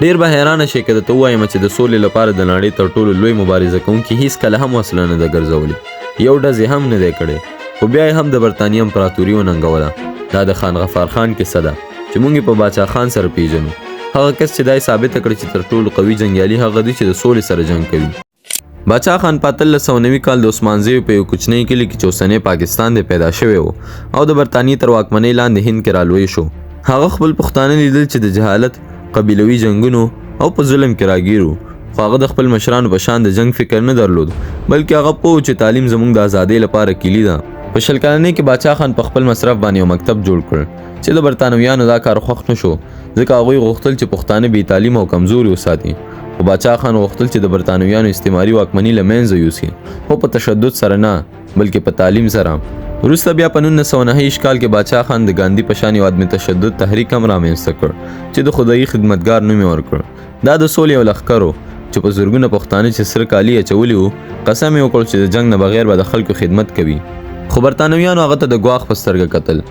ډیر به حیرانه شي که درته ووایم چې د سولې لپاره د نړۍ تر ټولو لوی مبارزه کوونکي هیڅکله هم وسله نه ده ګرځولې، یو ډز یې هم نه دی کړی، خو بیا یې هم د برطانیې امپراتوري وننګوله. دا د خان غفار خان کیسه ده چې موږ یې په باچا خان سره پیژنو، هغه کس چې دا یې ثابته کړه چې تر ټولو قوي جنګیالي هغه دی چې د سولې سره جنګ کوي. باچا خان په 1890 کال د عثمانزیو په یو کوچني کلي کې چې اوسنی پاکستان دی پیدا شوی و او د برطانیې تر واکمنۍ لاندې هند کې رالوی شو. هغه خپل پښتانه لیدل چې د جهالت، قبیلوي جنګونو او په ظلم کې راګیر وو، خو هغه د خپل مشرانو په شان د جنګ فکر نه درلود، بلکې هغه پوه چې تعلیم زموږ د ازادۍ لپاره کلي ده. په 20 کلنۍ کې باچا خان په خپل مصرف باندې یو مکتب جوړ کړ چې د برطانویانو دا کار خوښ نه شو، ځکه هغوی غوښتل چې پښتانه بې تعلیم او کمزوري وساتي. خو باچا خان غوښتل چې د برطانویانو استعماري واکمني له منځه یوسي، خو په تشدد سره نه بلکې په تعلیم سره. وروسته بیا په 1929 کال کې باچا خان د ګاندي په شان یو عدم تشدد تحریک هم رامنځته کړ چې د خدایي خدمتګار نوم یې ورکړ. دا د سولې یو لښکر و چې په زرګونه پښتانه چې سره کالي اچولي وو قسم یې وکړ چې د جنګ نه بغیر به د خلکو خدمت کوي. خو برطانویانو هغه ته د ګواښ په سترګه کتل،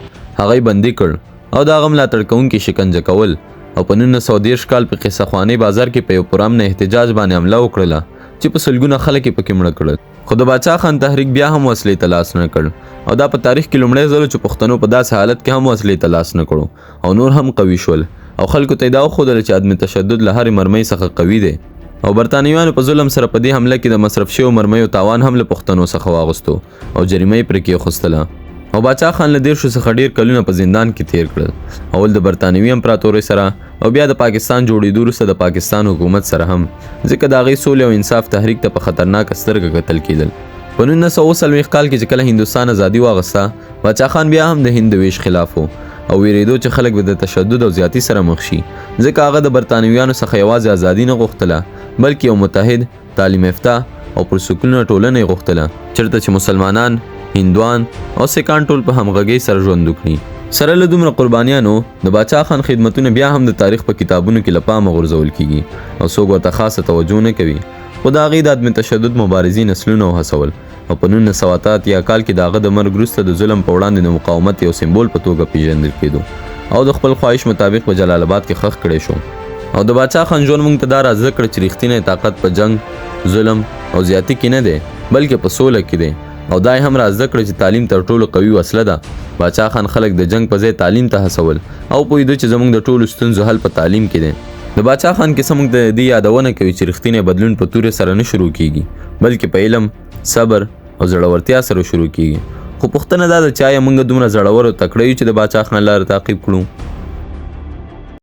هغه یې بندي کړ او د هغه ملاتړ کوونکي شکنجه کول او په 1930 کال په قصه خوانۍ بازار کې په یو پرامن احتجاج باندې حمله وکړله چې په سلګونه خلک یې پکې مړه کړل. خو د باچا خان تحریک بیا هم وسلې ته لاس نه کړ او دا په تاریخ کې لومړی ځل چې پښتنو په داسې حالت کې هم وسلې ته لاس نه کړو او نور هم قوي شول او خلکو ته یې دا وښودله چې عدم تشدد له هرې مرمۍ څخه قوي دی. او برطانویانو په ظلم سره په دې حمله کې د مصرف شویو مرمیو تاوان هم له پښتنو څخه واغوستو او جریمه یې پرې کېښودله. او باچا خان له 10 څخه ډیر کلونه په زندان کې تیر کړل، اول د برطانوي امپراتورۍ سره او بیا د پاکستان جوړېدو وروسته د پاکستان حکومت سره هم، ځکه د هغې سولې او انصاف تحریک ته په خطرناکه سترګه کتل کېدل. په 1940 کال کې چې کله هندوستان ازادي واغسته، باچا خان بیا هم د هند د ویش خلاف و او ویرېدو چې خلک به د تشدد او زیاتي سره مخ شي، ځکه هغه د برطانویانو څخه یوازې ازادي نه غوښتله بلکې یو متحد، تعلیم یافته او پرسکونه ټولنه یې غوښتله چېرته چې مسلمانان، هندوان او سیکان ټول په همغږۍ سره ژوند وکړي. سره له دومره قربانیانو د باچا خان خدمتونه بیا هم د تاریخ په کتابونو کې له پامه غورځول کیږي او څوک ورته خاصه توجه نه کوي، خو د هغې د عدم تشدد مبارزې نسلونه وهڅول او په 1983 کال کې د هغه د مرګ وروسته د ظلم په وړاندې د مقاومت یو سمبول په توګه پیژندل کېدو او د خپل خواهش مطابق په جلال آباد کې ښخ کړی شو. او د باچا خان ژوند موږ ته دا را زده کړه چې رښتینی طاقت په جنګ، ظلم او زیاتي کې نه دی بلکې په سوله کې دی. او دا هم را زده کړه چې تعلیم تر ټولو قوي وسله ده. باچا خان خلک د جنگ په ځای تعلیم ته هڅول او پوهېده چې زموږ د ټولو ستونزو حل په تعلیم کې دی. د باچا خان کیسه موږ د دې یادونه کوي چې رښتینی بدلون په تورې سره نه شروع کیږي بلکې په علم، صبر او زړورتیا سره شروع کیږي. خو پوښتنه دا ده چې آیا موږ دومره زړور او تکړه یو چې د باچا خان لاره تعقیب کړو؟